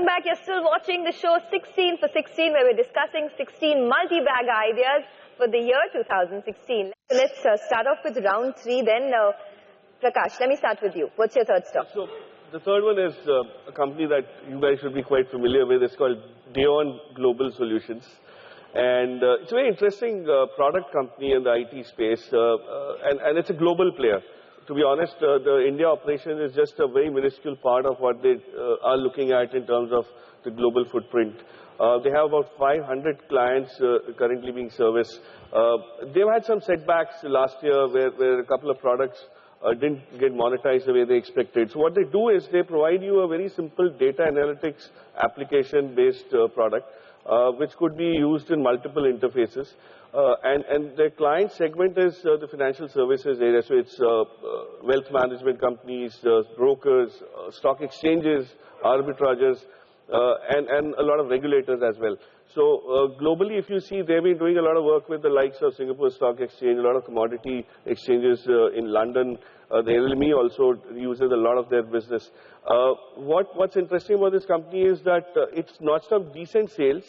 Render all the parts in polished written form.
Welcome back. You're still watching the show 16 for 16, where we're discussing 16 multi-bag ideas for the year 2016. Let's start off with round 3 then. Prakash, let me start with you. What's your third stock? So, the third one is a company that you guys should be quite familiar with. It's called Deon Global Solutions. And it's a very interesting product company in the IT space. And it's a global player. To be honest, the India operation is just a very minuscule part of what they are looking at in terms of the global footprint. They have about 500 clients currently being serviced. They've had some setbacks last year where a couple of products didn't get monetized the way they expected. So what they do is they provide you a very simple data analytics application-based product, which could be used in multiple interfaces. And the client segment is the financial services area. So it's wealth management companies, brokers, stock exchanges, arbitragers, and a lot of regulators as well. So globally, if you see, they've been doing a lot of work with the likes of Singapore Stock Exchange, a lot of commodity exchanges in London. The LME also uses a lot of their business. What's interesting about this company is that it's notched up decent sales.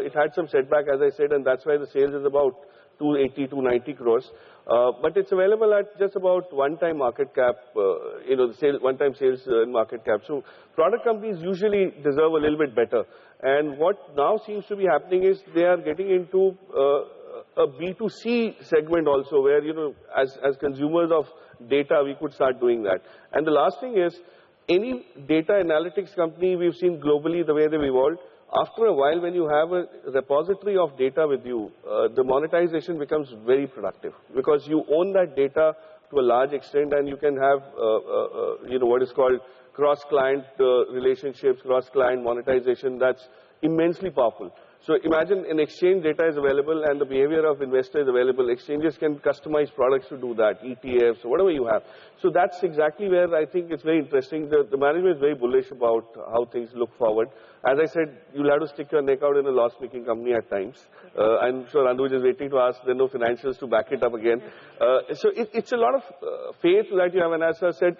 It had some setback, as I said, and that's why the sales is about 280, 290 crores. But it's available at just about one-time market cap, the one-time sales in market cap. So product companies usually deserve a little bit better. And what now seems to be happening is they are getting into a B2C segment also, where, as consumers of data, we could start doing that. And the last thing is, any data analytics company we've seen globally, the way they've evolved, after a while, when you have a repository of data with you, the monetization becomes very productive, because you own that data to a large extent, and you can have, what is called cross-client relationships, cross-client monetization. That's immensely powerful. So imagine an exchange data is available and the behavior of investor is available. Exchanges can customize products to do that, ETFs, whatever you have. So that's exactly where I think it's very interesting. The management is very bullish about how things look forward. As I said, you'll have to stick your neck out in a loss-making company at times. I'm sure Anuj is waiting to ask. There are no financials to back it up again. So it's a lot of faith that you have. And as I said,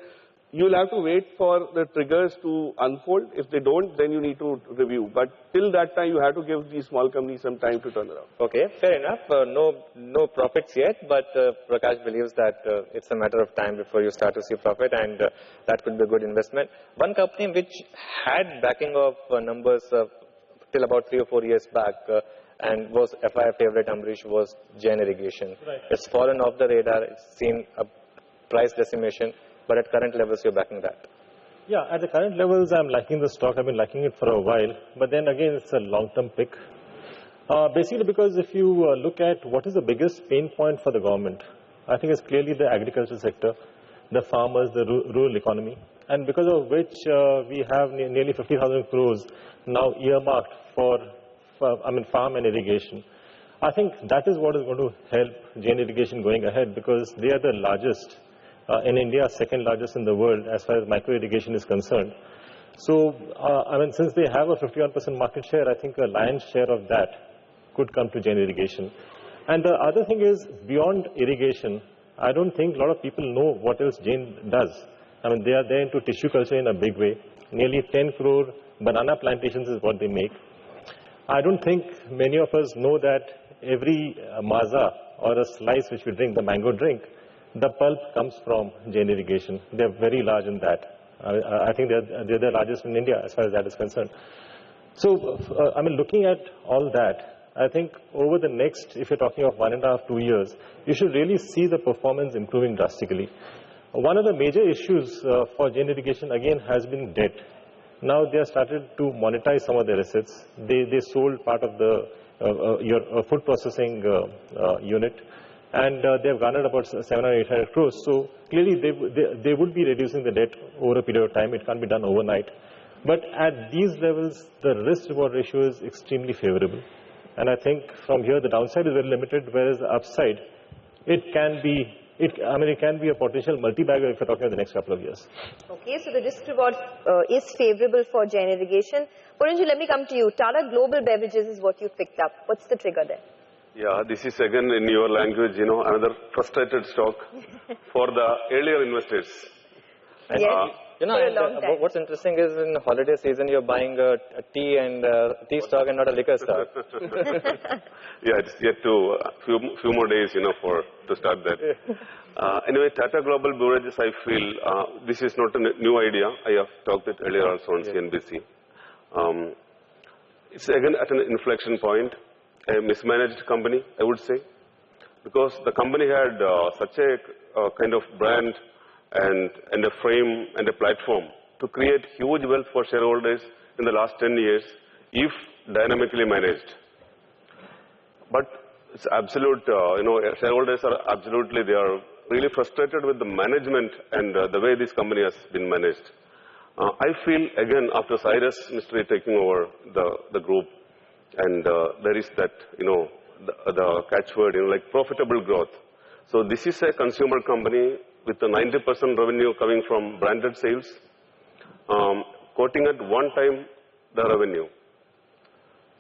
you'll have to wait for the triggers to unfold. If they don't, then you need to review. But till that time, you have to give these small companies some time to turn around. Okay, fair enough. No profits yet, but Prakash believes that it's a matter of time before you start to see profit, and that could be a good investment. One company which had backing of numbers till about 3 or 4 years back, and was FII favorite Amrish, was Jain Irrigation. Right. It's fallen off the radar. It's seen a price decimation. But at current levels, you're backing that. Yeah, at the current levels, I'm liking the stock. I've been liking it for a while. But then again, it's a long-term pick. Basically, because if you look at what is the biggest pain point for the government, I think it's clearly the agricultural sector, the farmers, the rural economy. And because of which we have nearly 50,000 crores now earmarked for farm and irrigation. I think that is what is going to help Jain Irrigation going ahead, because they are the largest. In India, second largest in the world as far as micro irrigation is concerned. So, since they have a 51% market share, I think a lion's share of that could come to Jain Irrigation. And the other thing is, beyond irrigation, I don't think a lot of people know what else Jain does. They are there into tissue culture in a big way. Nearly 10 crore banana plantations is what they make. I don't think many of us know that every maza or a slice which we drink, the mango drink, the pulp comes from Jain Irrigation. They're very large in that. I think they're the largest in India as far as that is concerned. So, looking at all that, I think over the next, if you're talking of 1.5 to 2 years, you should really see the performance improving drastically. One of the major issues for Jain Irrigation, again, has been debt. Now they have started to monetize some of their assets. They sold part of your food processing unit. And they have garnered about 700 or 800 crores. So clearly they would be reducing the debt over a period of time. It can't be done overnight. But at these levels, the risk-reward ratio is extremely favorable. And I think from here, the downside is very limited, whereas the upside, it can be a potential multi-bagger if you're talking about the next couple of years. Okay, so the risk-reward is favorable for Jain Irrigation. Puranju, let me come to you. Tata Global Beverages is what you've picked up. What's the trigger there? Yeah, this is again in your language, another frustrated stock for the earlier investors. And Yes. you know, For a and, long time. what's interesting is in holiday season you're buying a tea and tea stock and not a liquor stock. Yeah, it's yet to few more days, to start that. Anyway, Tata Global Beverages, I feel this is not a new idea. I have talked it earlier also on CNBC. It's again at an inflection point, a mismanaged company, I would say, because the company had such a kind of brand and a frame and a platform to create huge wealth for shareholders in the last 10 years if dynamically managed. But it's absolute, shareholders are absolutely, they are really frustrated with the management and the way this company has been managed. I feel, again, after Cyrus Mistry taking over the group, and there is that, the catchword, like profitable growth. So this is a consumer company with a 90% revenue coming from branded sales, quoting at one time the revenue.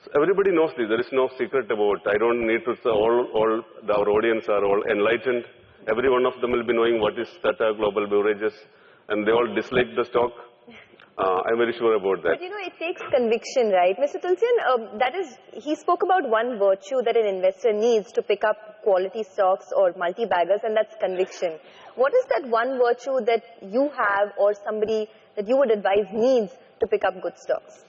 So everybody knows this. There is no secret about it. I don't need to say our audience are all enlightened. Every one of them will be knowing what is Tata Global Beverages, and they all dislike the stock. I'm very sure about that. But it takes conviction, right? Mr. Tulsian, he spoke about one virtue that an investor needs to pick up quality stocks or multi-baggers, and that's conviction. What is that one virtue that you have or somebody that you would advise needs to pick up good stocks?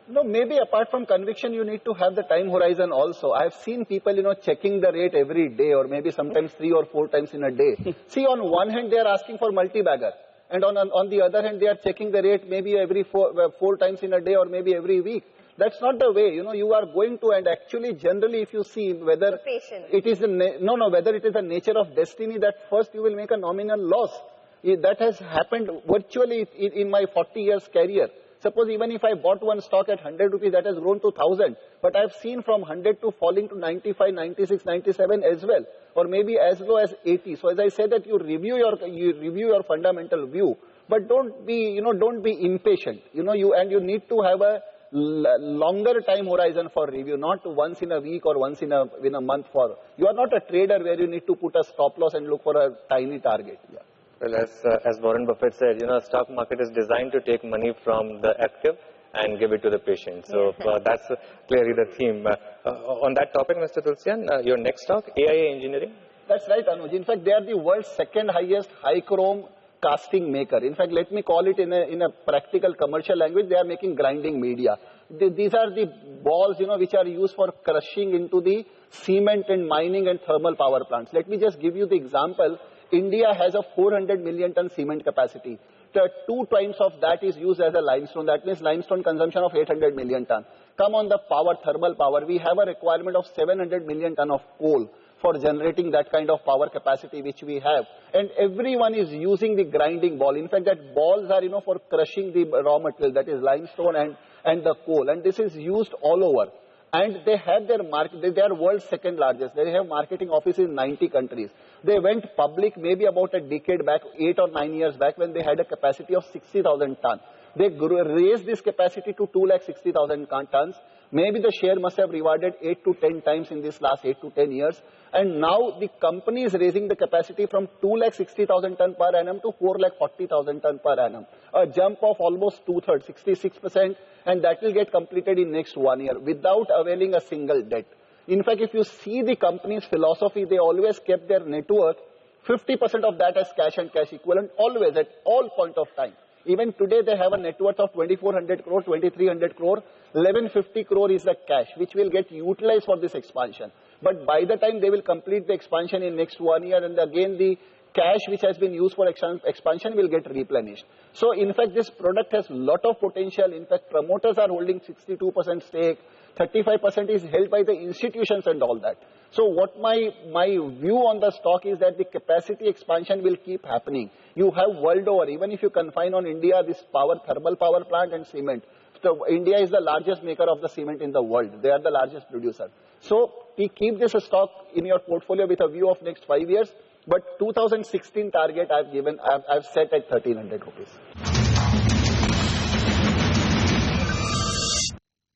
No, maybe apart from conviction, you need to have the time horizon also. I've seen people, checking the rate every day or maybe sometimes 3 or 4 times in a day. See, on one hand, they are asking for multi-bagger. And on the other hand, they are checking the rate maybe every four times in a day or maybe every week. That's not the way. You are going to, and actually, generally, if you see whether it is whether it is the nature of destiny that first you will make a nominal loss. That has happened virtually in my 40 years career. Suppose even if I bought one stock at 100 rupees, that has grown to 1,000. But I've seen from 100 to falling to 95, 96, 97 as well. Or maybe as low as 80. So as I said that you review your fundamental view. But don't be impatient. You need to have a longer time horizon for review, not once in a week or once in a month you are not a trader where you need to put a stop loss and look for a tiny target. Yeah. Well, as Warren Buffett said, stock market is designed to take money from the active and give it to the patient. So that's clearly the theme. On that topic, Mr. Tulsian, your next stock, AIA Engineering? That's right, Anuj. In fact, they are the world's second highest high chrome casting maker. In fact, let me call it in a practical commercial language, they are making grinding media. These are the balls, which are used for crushing into the cement and mining and thermal power plants. Let me just give you the example. India has a 400 million ton cement capacity. 2 times of that is used as a limestone. That means limestone consumption of 800 million ton. Come on the power, thermal power. We have a requirement of 700 million ton of coal for generating that kind of power capacity which we have. And everyone is using the grinding ball. In fact, that balls are, for crushing the raw material, that is limestone and the coal. And this is used all over. And they have their market, they are world's second largest. They have marketing offices in 90 countries. They went public maybe about a decade back, 8 or 9 years back, when they had a capacity of 60,000 tons. They raised this capacity to 260,000 tons. Maybe the share must have rewarded 8 to 10 times in this last 8 to 10 years. And now the company is raising the capacity from 260,000 tons per annum to 440,000 tons per annum. A jump of almost 2/3, 66%, and that will get completed in next 1 year without availing a single debt. In fact, if you see the company's philosophy, they always kept their net worth, 50% of that as cash and cash equivalent, always, at all point of time. Even today, they have a net worth of 2,400 crore, 2,300 crore, 1,150 crore is the cash, which will get utilized for this expansion. But by the time they will complete the expansion in next 1 year, and again the cash which has been used for expansion will get replenished. So in fact, this product has lot of potential. In fact, promoters are holding 62% stake, 35% is held by the institutions and all that. So what my view on the stock is that the capacity expansion will keep happening. You have world over, even if you confine on India, this thermal power plant and cement. So India is the largest maker of the cement in the world. They are the largest producer. So we keep this stock in your portfolio with a view of next 5 years. But 2016 target I've set at 1,300 rupees.